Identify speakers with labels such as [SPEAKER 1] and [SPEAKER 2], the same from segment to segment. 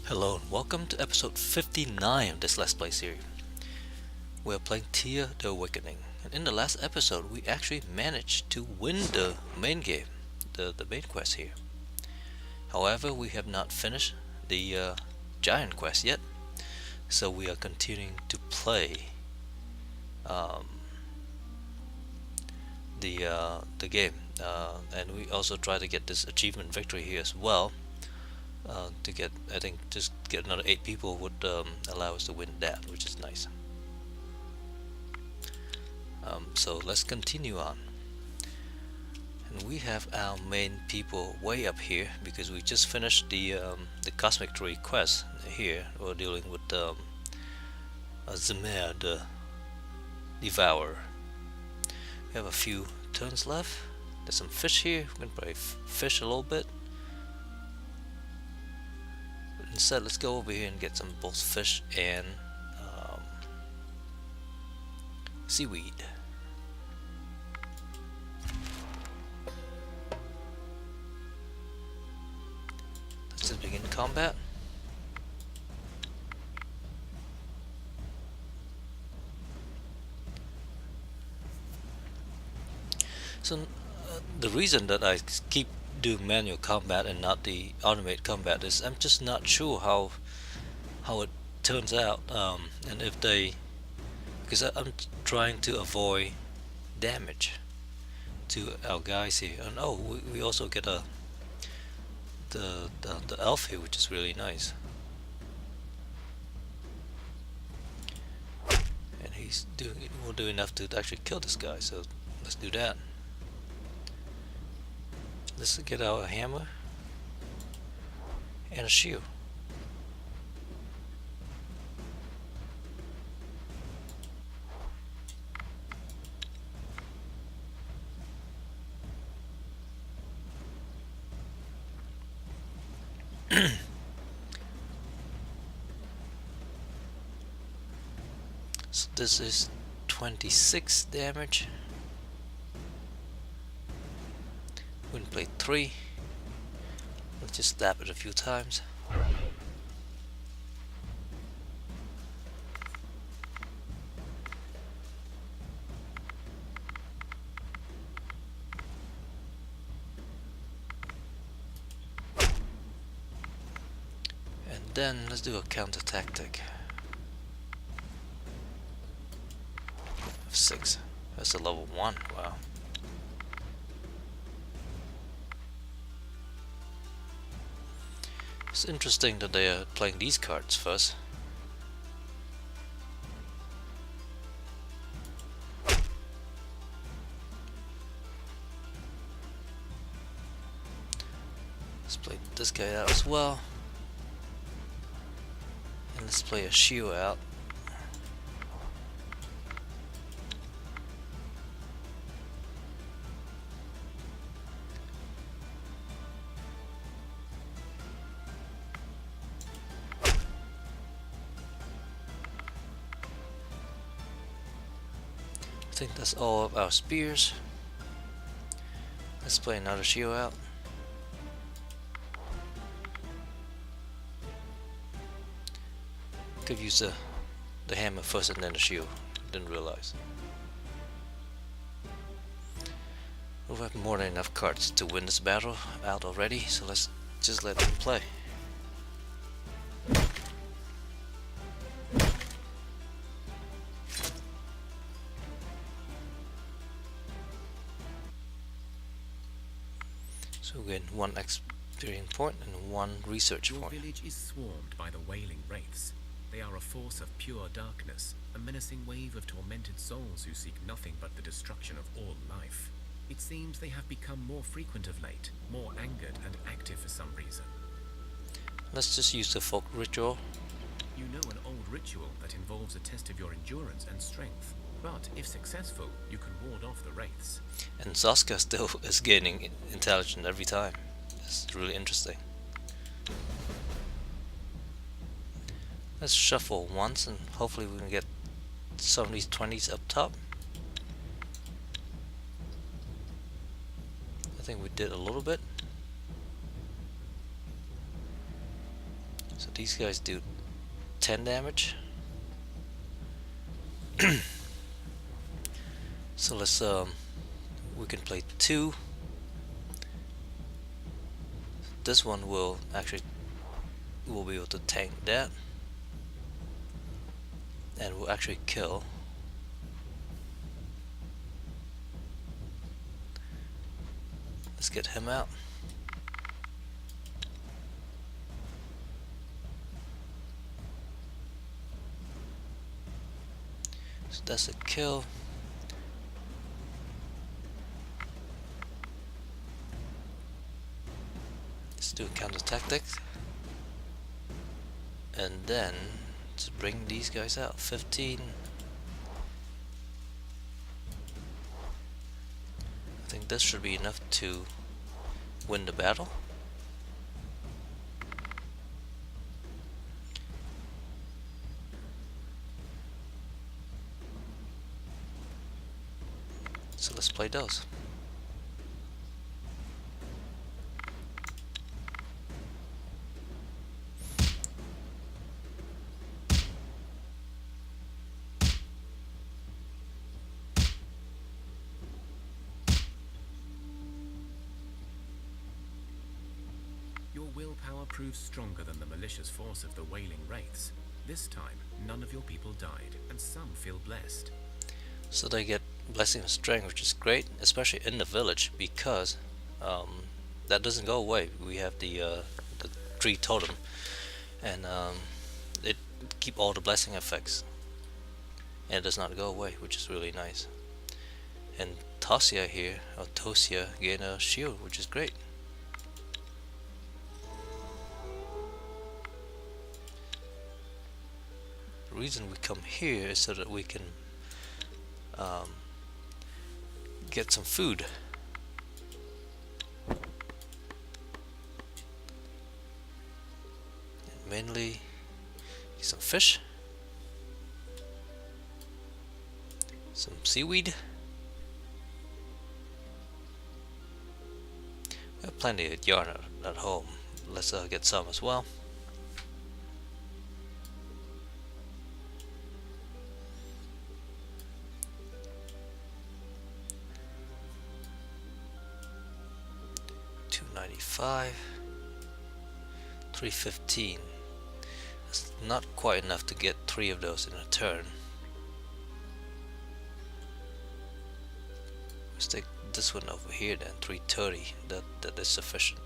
[SPEAKER 1] Hello and welcome to episode 59 of this Let's Play series. We're playing Thea the Awakening, and in the last episode we actually managed to win the main game, the main quest here. However, we have not finished the giant quest yet, so we are continuing to play um, the game, and we also try to get this achievement victory here as well. To get, I think, just get another 8 people would allow us to win that, which is nice. So let's continue on. And we have our main people way up here because we just finished the cosmic tree quest here. We're dealing with Zemer the Devourer. We have a few turns left. There's some fish here. We can probably fish a little bit. Instead, let's go over here and get some both fish and seaweed. Let's just begin combat. So the reason that I keep doing manual combat and not the automate combat is I'm just not sure how it turns out, and if they, because I'm trying to avoid damage to our guys here. And oh, we also get the elf here, which is really nice, and he's doing, will do enough to actually kill this guy, so let's do that. Let's get our hammer and a shield. So this is 26 damage. Wind plate 3. Let's just stab it a few times. And then let's do a counter tactic of 6. That's a level 1. Wow. It's interesting that they are playing these cards first. Let's play this guy out as well. And let's play a shield out. I think that's all of our spears. Let's play another shield out. Could use the hammer first and then the shield. Didn't realize. We have more than enough cards to win this battle out already, so let's just let them play. So we gain 1 experience point and 1 research point.
[SPEAKER 2] Your village is swarmed by the wailing wraiths. They are a force of pure darkness, a menacing wave of tormented souls who seek nothing but the destruction of all life. It seems they have become more frequent of late, more angered and active for some reason.
[SPEAKER 1] Let's just use the folk ritual.
[SPEAKER 2] You know an old ritual that involves a test of your endurance and strength, but if successful, you can ward off the wraiths.
[SPEAKER 1] And Zoska still is gaining intelligence every time. It's really interesting. Let's shuffle once and hopefully we can get some of these 20s up top. I think we did a little bit. So these guys do 10 damage. So let's we can play 2. This one will actually we'll be able to tank that, and we'll actually kill. Let's get him out. So that's a kill. Let's do counter tactics. And then to bring these guys out. 15. I think this should be enough to win the battle. So let's play those.
[SPEAKER 2] Your willpower proves stronger than the malicious force of the Wailing Wraiths. This time, none of your people died, and some feel blessed.
[SPEAKER 1] So they get Blessing of Strength, which is great, especially in the village, because that doesn't go away. We have the tree totem, and it keep all the blessing effects, and it does not go away, which is really nice. And Tosia here, or Tosia, gain a shield, which is great. The reason we come here is so that we can get some food. And mainly some fish, some seaweed. We have plenty of yarn at home. Let's get some as well. $295, $315. That's not quite enough to get 3 of those in a turn. Let's take this one over here then, 330. That is sufficient.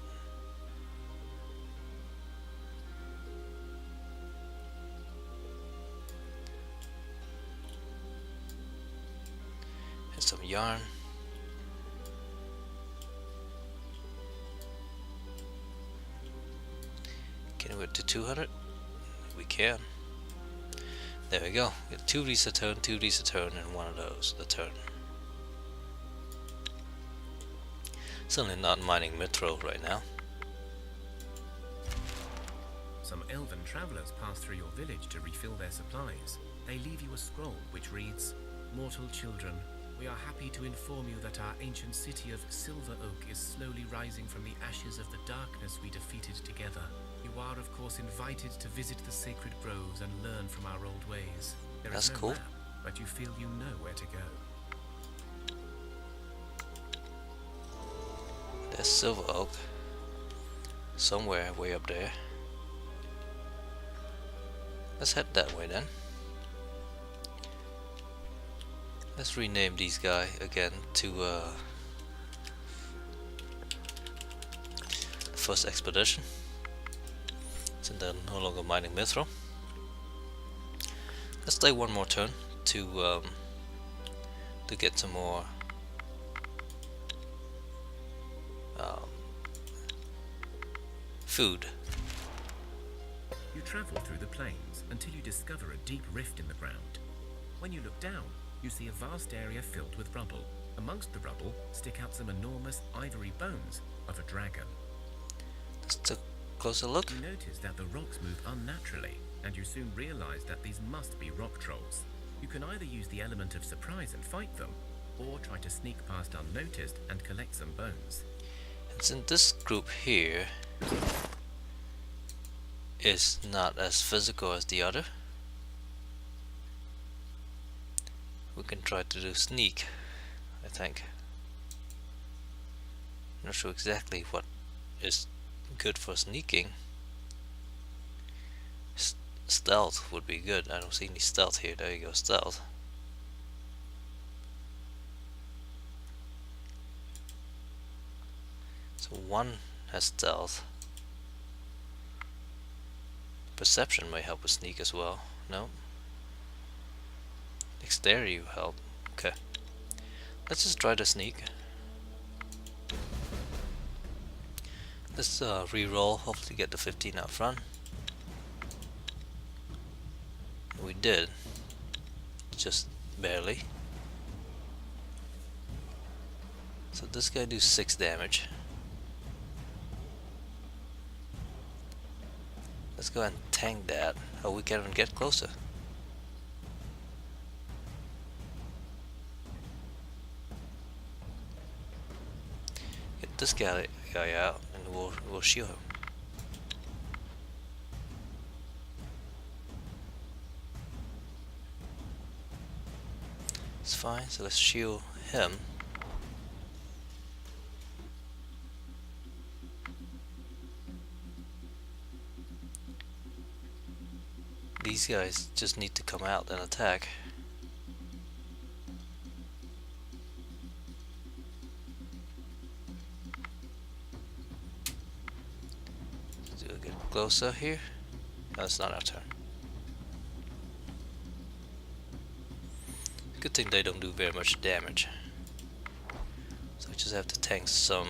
[SPEAKER 1] And some yarn. Can we get to 200? We can. There we go. Get 2 of these a turn, 2 of these a turn, and 1 of those a turn. Certainly not mining Mithril right now.
[SPEAKER 2] Some elven travelers pass through your village to refill their supplies. They leave you a scroll which reads, "Mortal children, we are happy to inform you that our ancient city of Silveroak is slowly rising from the ashes of the darkness we defeated together. You are, of course, invited to visit the sacred groves and learn from our old ways. There is
[SPEAKER 1] That's
[SPEAKER 2] no
[SPEAKER 1] cool.
[SPEAKER 2] map, but you feel you know where to go."
[SPEAKER 1] There's Silveroak. Somewhere way up there. Let's head that way then. Let's rename these guys again to the first expedition. So they're no longer mining Mithril. Let's stay one more turn to get some more food.
[SPEAKER 2] You travel through the plains until you discover a deep rift in the ground. When you look down, you see a vast area filled with rubble. Amongst the rubble stick out some enormous ivory bones of a dragon.
[SPEAKER 1] Let's take a closer look.
[SPEAKER 2] You notice that the rocks move unnaturally, and you soon realize that these must be rock trolls. You can either use the element of surprise and fight them, or try to sneak past unnoticed and collect some bones.
[SPEAKER 1] It's in this group here is not as physical as the other. We can try to do sneak, I think. Not sure exactly what is good for sneaking. Stealth would be good. I don't see any stealth here. There you go, stealth. So one has stealth. Perception may help with sneak as well. No? Dexterity will help. Okay. Let's just try to sneak. Let's re-roll, hopefully get the 15 up front. We did. Just barely. So this guy do 6 damage. Let's go ahead and tank that. Oh, we can't even get closer. Get this guy out and we'll shield him. It's fine, so let's shield him. These guys just need to come out and attack. Do we get closer here? No, it's not our turn. Good thing they don't do very much damage. So we just have to tank some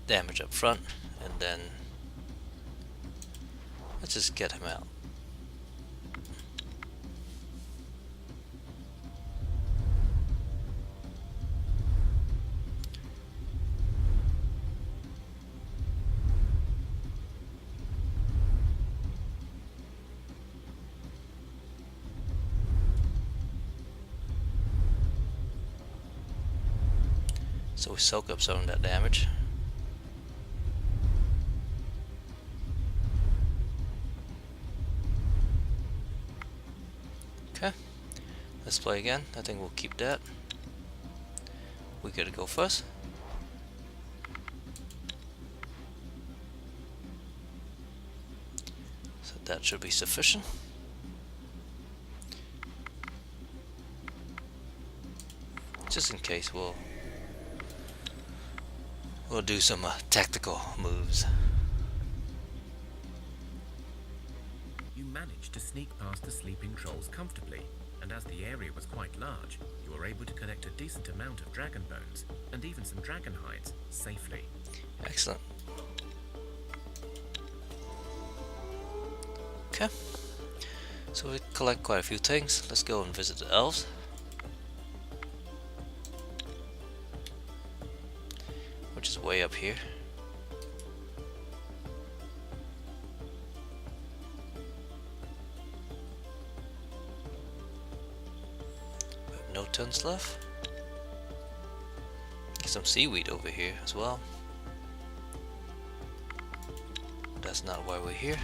[SPEAKER 1] damage up front, and then let's just get him out. So we soak up some of that damage. Okay, let's play again. I think we'll keep that. We gotta go first. So that should be sufficient. Just in case, we'll do some tactical moves.
[SPEAKER 2] You managed to sneak past the sleeping trolls comfortably, and as the area was quite large, you were able to collect a decent amount of dragon bones, and even some dragon hides, safely.
[SPEAKER 1] Excellent. Okay. So we collect quite a few things. Let's go and visit the elves. Which is way up here. We have no tons left. Get some seaweed over here as well. That's not why we're here.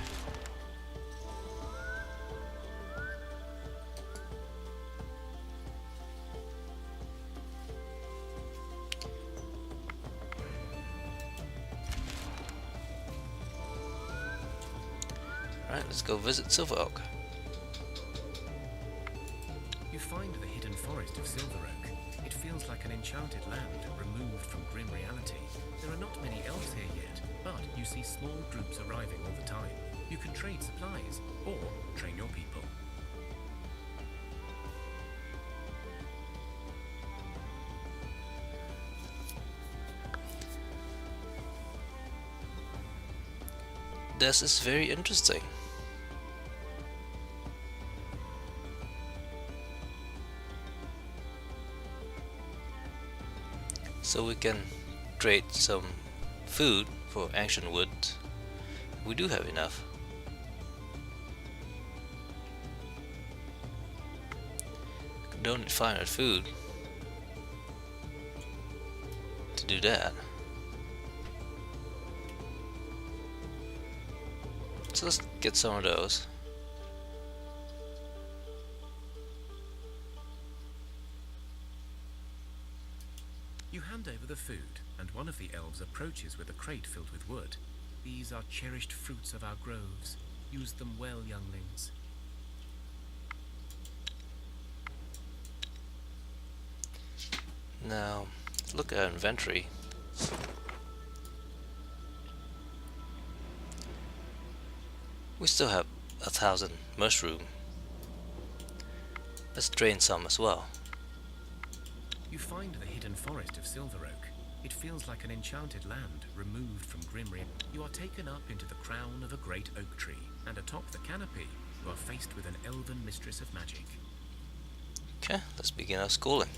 [SPEAKER 1] Alright, let's go visit Silveroak.
[SPEAKER 2] You find the hidden forest of Silveroak. It feels like an enchanted land, removed from grim reality. There are not many elves here yet, but you see small groups arriving all the time. You can trade supplies, or train your people.
[SPEAKER 1] This is very interesting. So we can trade some food for ancient wood. We do have enough. Don't need 500 food to do that. So let's get some of those.
[SPEAKER 2] You hand over the food, and one of the elves approaches with a crate filled with wood. These are cherished fruits of our groves. Use them well, younglings.
[SPEAKER 1] Now, look at our inventory. We still have 1,000 mushroom. Let's drain some as well.
[SPEAKER 2] You find the hidden forest of Silveroak. It feels like an enchanted land, removed from Grimry. You are taken up into the crown of a great oak tree, and atop the canopy, you are faced with an elven mistress of magic.
[SPEAKER 1] Okay, let's begin our schooling.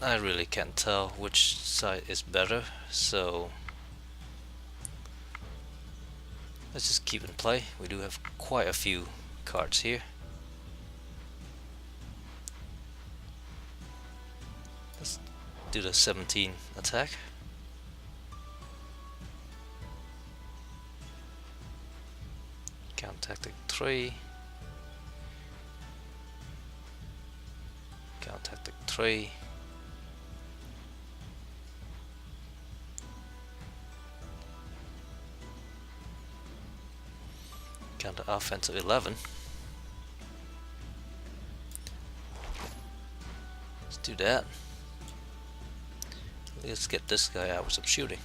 [SPEAKER 1] I really can't tell which side is better, so let's just keep in play. We do have quite a few cards here. Let's do the 17 attack. Counter tactic 3. Counter tactic 3. Counter offensive 11. Let's do that. Let's get this guy out with some shooting.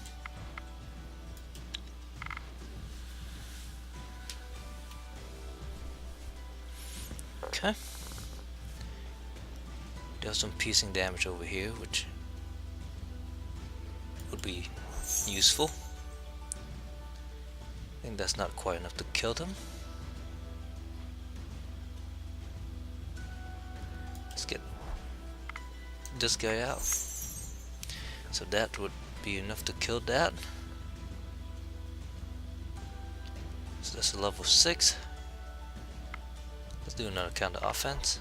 [SPEAKER 1] Okay. Does some piercing damage over here, which would be useful. I think that's not quite enough to kill them. Let's get this guy out. So that would be enough to kill that. So that's a level 6. Let's do another counter offense.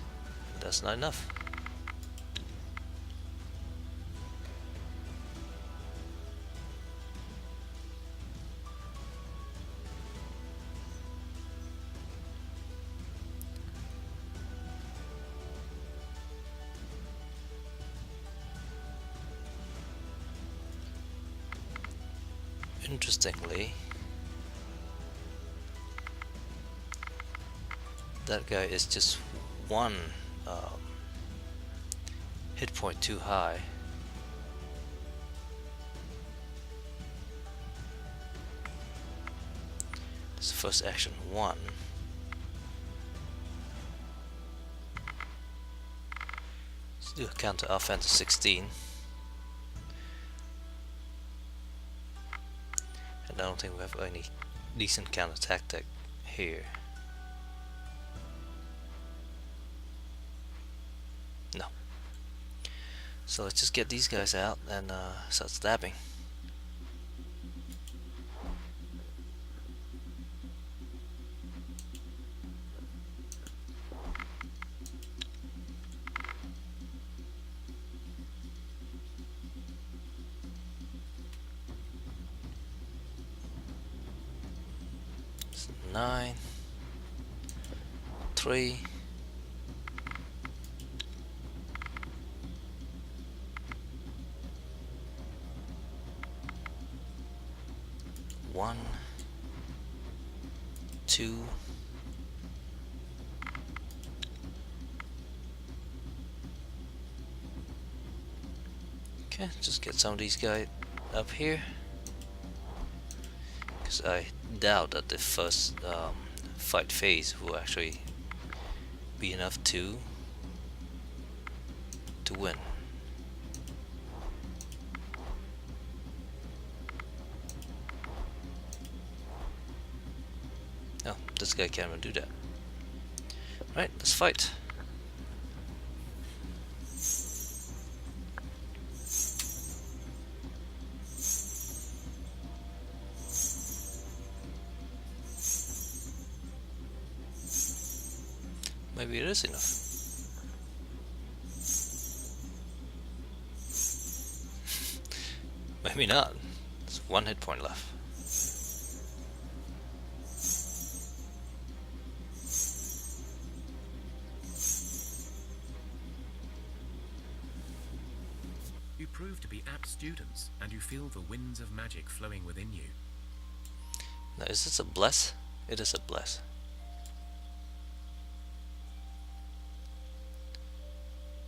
[SPEAKER 1] That's not enough. Interestingly, that guy is just one hit point too high. This first action 1. Let's do a counter offensive 16. I don't think we have any decent counter tactic here. No. So let's just get these guys out and start stabbing. It's 9, 3, 1, 2, okay, just get some of these guys up here, because I doubt that the first fight phase will actually be enough to win. No, this guy can't even do that. Right, let's fight. Maybe it is enough. Maybe not. It's 1 hit point left.
[SPEAKER 2] You prove to be apt students, and you feel the winds of magic flowing within you.
[SPEAKER 1] Now, is this a bless? It is a bless.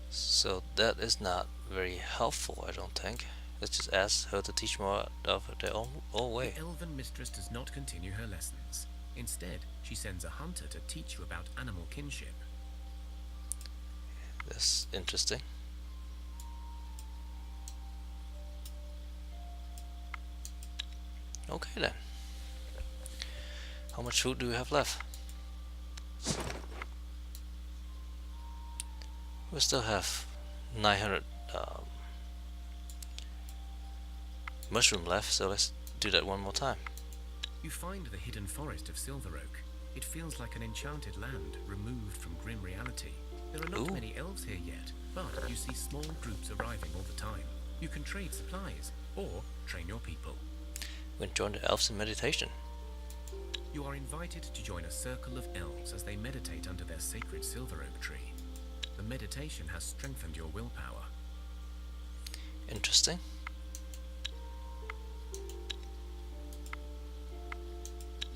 [SPEAKER 1] So that is not very helpful, I don't think. Let's just ask her to teach more of their own way.
[SPEAKER 2] The Elven mistress does not continue her lessons. Instead, she sends a hunter to teach you about animal kinship.
[SPEAKER 1] That's interesting. Okay then. How much food do we have left? We still have 900 mushroom left, so let's do that one more time.
[SPEAKER 2] You find the hidden forest of Silveroak. It feels like an enchanted land, removed from grim reality. There are not many elves here yet, but you see small groups arriving all the time. You can trade supplies, or train your people.
[SPEAKER 1] We can join the elves in meditation.
[SPEAKER 2] You are invited to join a circle of elves as they meditate under their sacred Silveroak tree. The meditation has strengthened your willpower.
[SPEAKER 1] Interesting.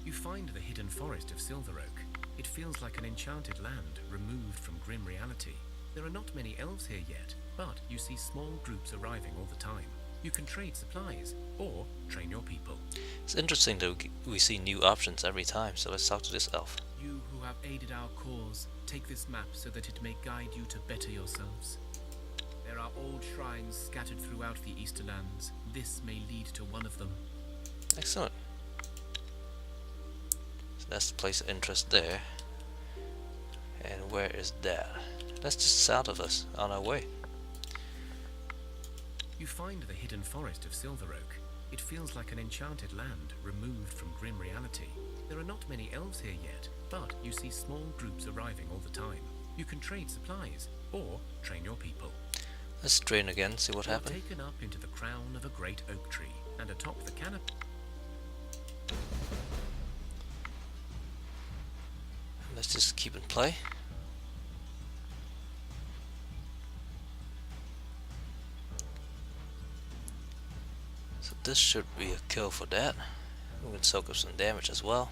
[SPEAKER 2] You find the hidden forest of Silveroak. It feels like an enchanted land, removed from grim reality. There are not many elves here yet, but you see small groups arriving all the time. You can trade supplies, or train your people.
[SPEAKER 1] It's interesting that we see new options every time, so let's talk to this elf.
[SPEAKER 2] You who have aided our cause, take this map so that it may guide you to better yourselves. There are old shrines scattered throughout the Easterlands. This may lead to one of them.
[SPEAKER 1] Excellent. So that's the place of interest there. And where is that? That's just south of us, on our way.
[SPEAKER 2] You find the hidden forest of Silveroak. It feels like an enchanted land, removed from grim reality. There are not many elves here yet, but you see small groups arriving all the time. You can trade supplies, or train your people.
[SPEAKER 1] Let's train again, see what happens.
[SPEAKER 2] Taken up into the crown of a great oak tree, and atop the canopy.
[SPEAKER 1] Let's just keep in play. So this should be a kill for that. We can soak up some damage as well.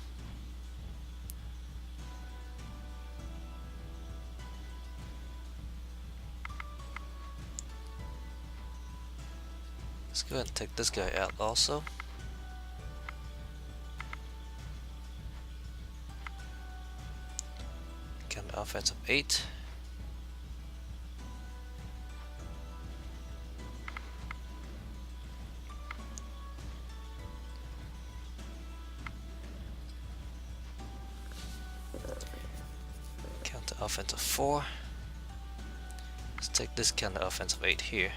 [SPEAKER 1] Let's go ahead and take this guy out also. Count the offense of 8. Counter offensive 4. Let's take this counter offensive 8 here.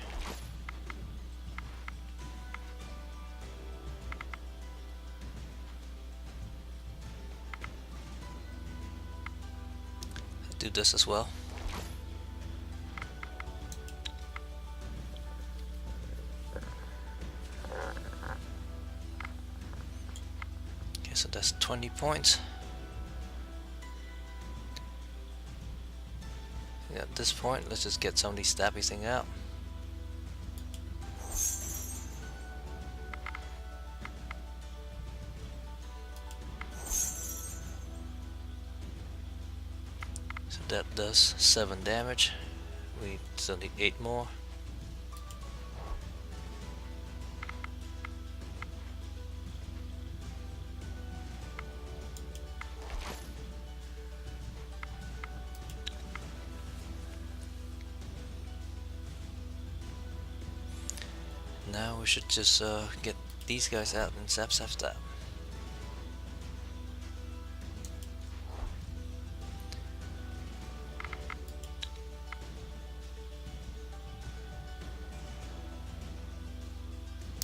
[SPEAKER 1] Do this as well. Okay, so that's 20 points. At this point, let's just get some of these stabby things out. So that does 7 damage. We still need 8 more. Now we should just get these guys out and zap zap zap.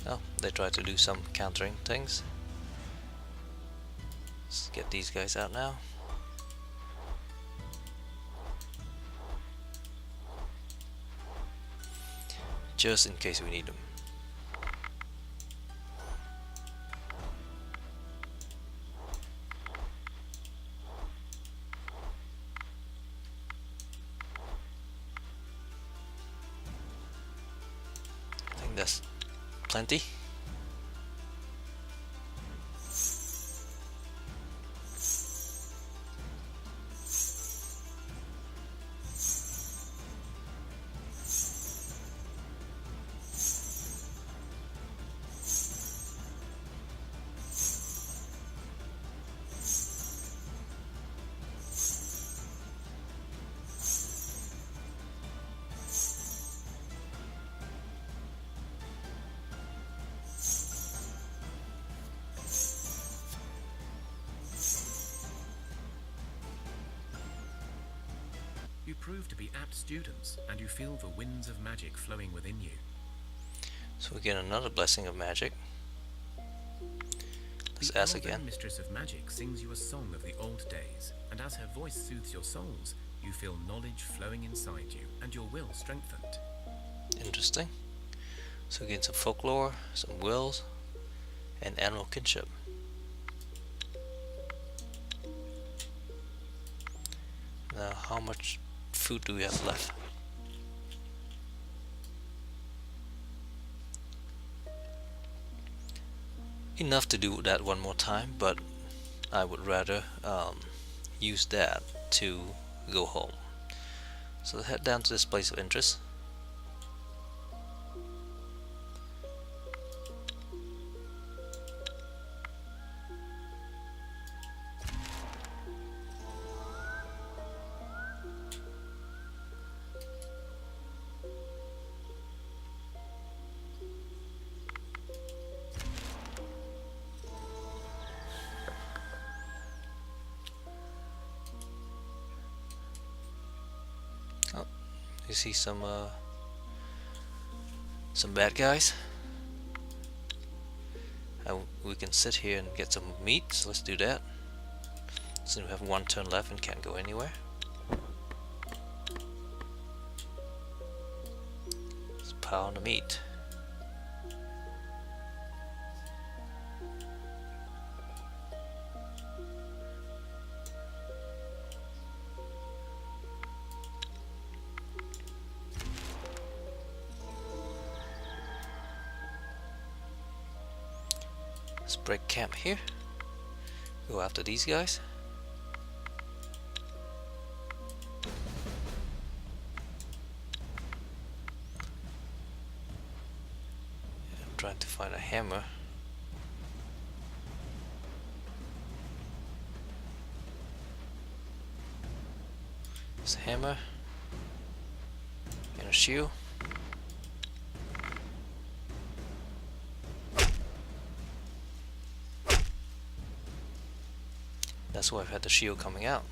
[SPEAKER 1] Oh, they try to do some countering things. Let's get these guys out now. Just in case we need them. that's plenty.
[SPEAKER 2] You prove to be apt students, and you feel the winds of magic flowing within you.
[SPEAKER 1] So we get another blessing of magic. Let's
[SPEAKER 2] The
[SPEAKER 1] ask
[SPEAKER 2] Elven
[SPEAKER 1] again.
[SPEAKER 2] Mistress of Magic sings you a song of the old days, and as her voice soothes your souls, you feel knowledge flowing inside you, and your will strengthened.
[SPEAKER 1] Interesting. So we get some folklore, some wills, and animal kinship. Now, how much food do we have left? Enough to do that one more time, but I would rather use that to go home. So let's head down to this place of interest. Oh, you see some bad guys. We can sit here and get some meat, so let's do that. Since we have one turn left and can't go anywhere. Let's pile on the meat. Let's break camp here. Go after these guys. I'm trying to find a hammer. There's a hammer and a shield. That's why I've had the shield coming out.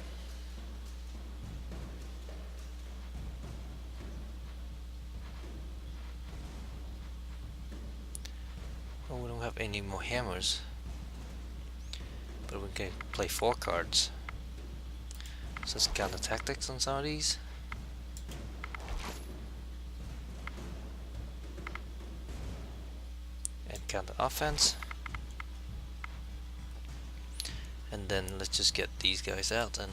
[SPEAKER 1] Well, we don't have any more hammers, but we can play 4 cards. So let's counter tactics on some of these. And counter offense. And then let's just get these guys out and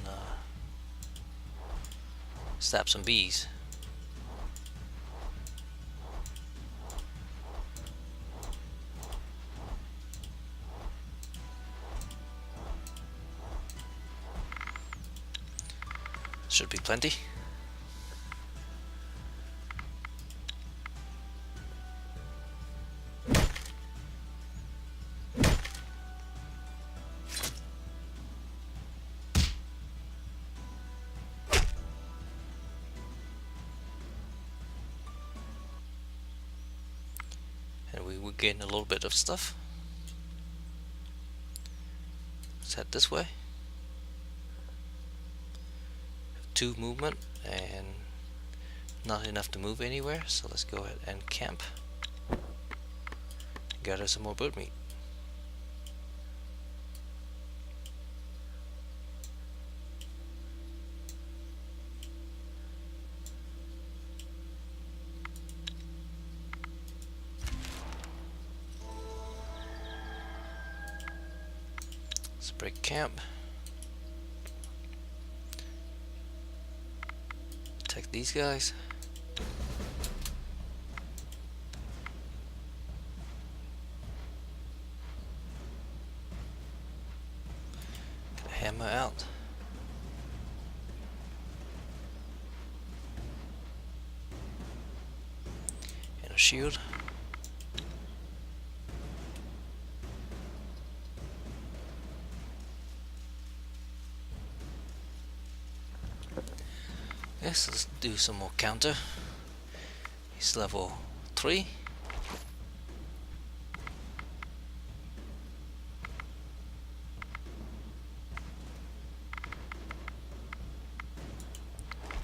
[SPEAKER 1] stab some bees. Should be plenty. And we will gain a little bit of stuff. Let's head this way. 2 movement and not enough to move anywhere, so let's go ahead and camp. Gather some more bird meat. Let's break camp. Attack these guys. I out? And a shield. Yes, let's do some more counter. He's level 3.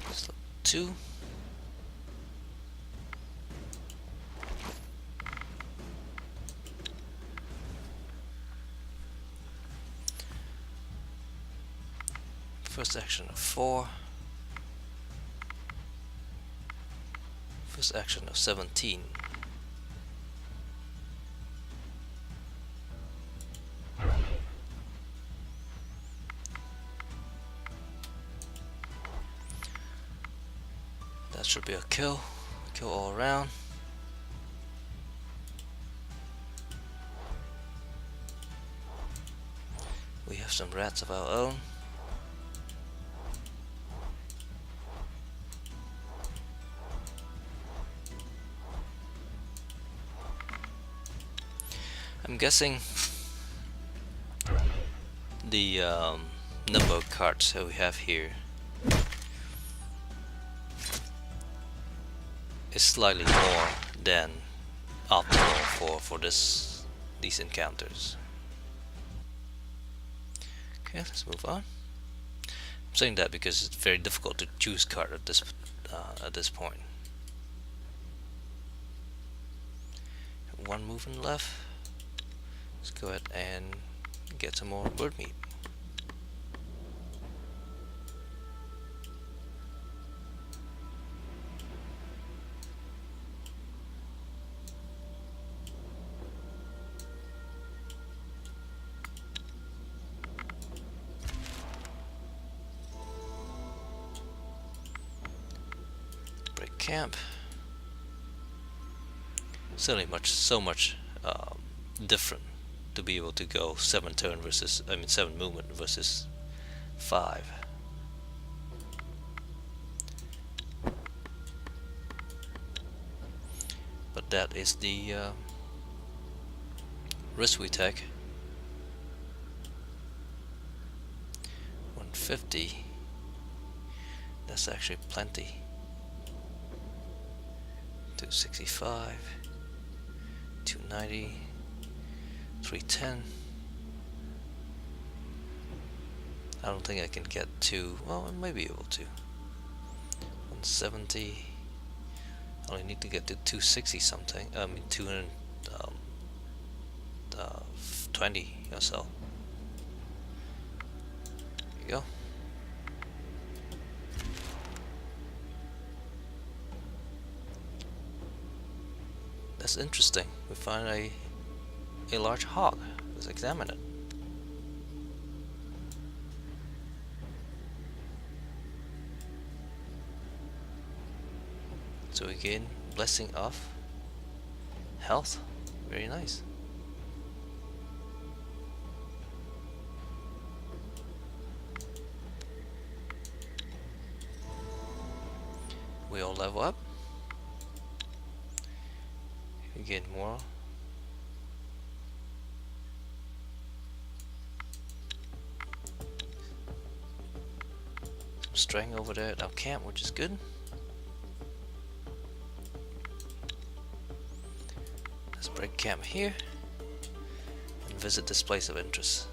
[SPEAKER 1] He's level 2. First action of 4. First action of 17. That should be a kill. Kill all around. We have some rats of our own. I'm guessing the number of cards that we have here is slightly more than optimal for these encounters. Okay, let's move on. I'm saying that because it's very difficult to choose card at this point. One movement left. Let's go ahead and get some more bird meat. Break camp. Certainly so much different to be able to go 7 movement versus 5. But that is the risk we take. 150. That's actually plenty. 265. 290. 310. I don't think I can get to, well, I may be able to. 170. I only need to get to 260 something. 220 or so. There you go. That's interesting. We find a large hog. Let's examine it. So we gain blessing of health. Very nice. We all level up. We gain more. Some strength over there at our camp, which is good. Let's break camp here and visit this place of interest.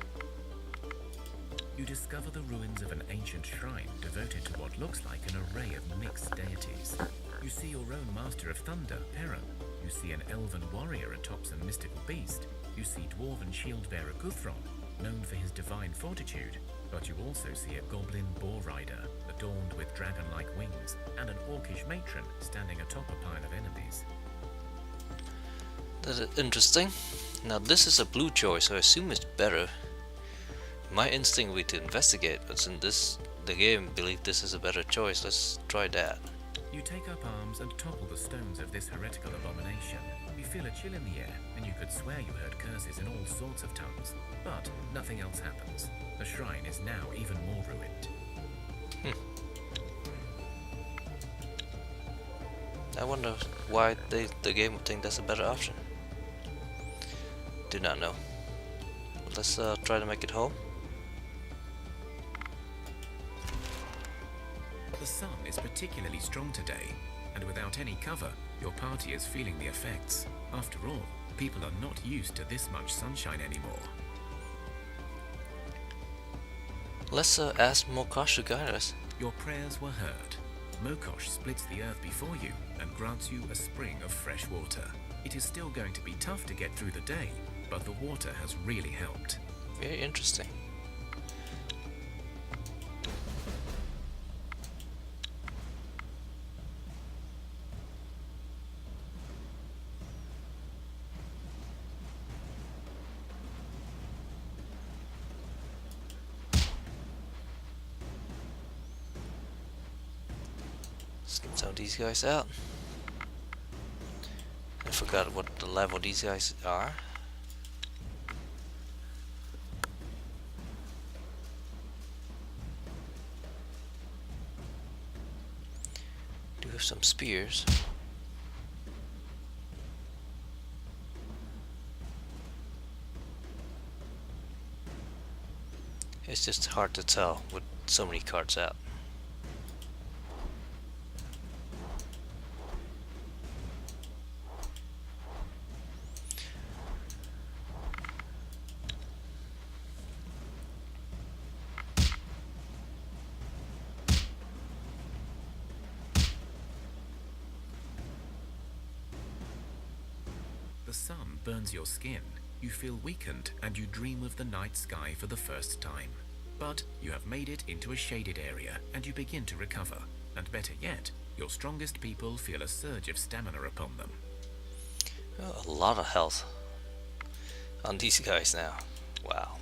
[SPEAKER 2] You discover the ruins of an ancient shrine devoted to what looks like an array of mixed deities. You see your own master of thunder, Perrin. You see an elven warrior atop some mystical beast. You see dwarven shield bearer Guthron, known for his divine fortitude. But you also see a goblin boar rider, adorned with dragon-like wings, and an orcish matron standing atop a pile of enemies.
[SPEAKER 1] That is interesting. Now this is a blue choice, so I assume it's better. My instinct would be to investigate, but since the game believe this is a better choice, let's try that.
[SPEAKER 2] You take up arms arms and topple the stones of this heretical abomination. You feel a chill in the air, and you could swear you heard curses in all sorts of tongues. But nothing else happens. The shrine is now even more ruined.
[SPEAKER 1] I wonder why the game would think that's a better option. Do not know. But let's try to make it home.
[SPEAKER 2] The sun is particularly strong today, and without any cover, your party is feeling the effects. After all, people are not used to this much sunshine anymore.
[SPEAKER 1] Let's ask Mokosh to guide us.
[SPEAKER 2] Your prayers were heard. Mokosh splits the earth before you and grants you a spring of fresh water. It is still going to be tough to get through the day, but the water has really helped.
[SPEAKER 1] Very interesting. Let's get some of these guys out. I forgot what the level these guys are. Do have some spears. It's just hard to tell with so many cards out.
[SPEAKER 2] The sun burns your skin, you feel weakened, and you dream of the night sky for the first time. But you have made it into a shaded area, and you begin to recover. And better yet, your strongest people feel a surge of stamina upon them.
[SPEAKER 1] Oh, a lot of health on these guys now. Wow.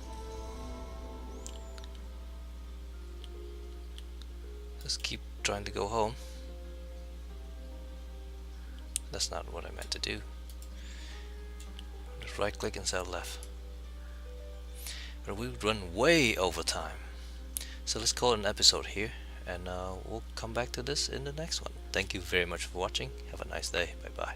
[SPEAKER 1] Let's keep trying to go home. That's not what I meant to do. Just right click instead of left. But we've run way over time. So let's call it an episode here, and we'll come back to this in the next one. Thank you very much for watching. Have a nice day. Bye bye.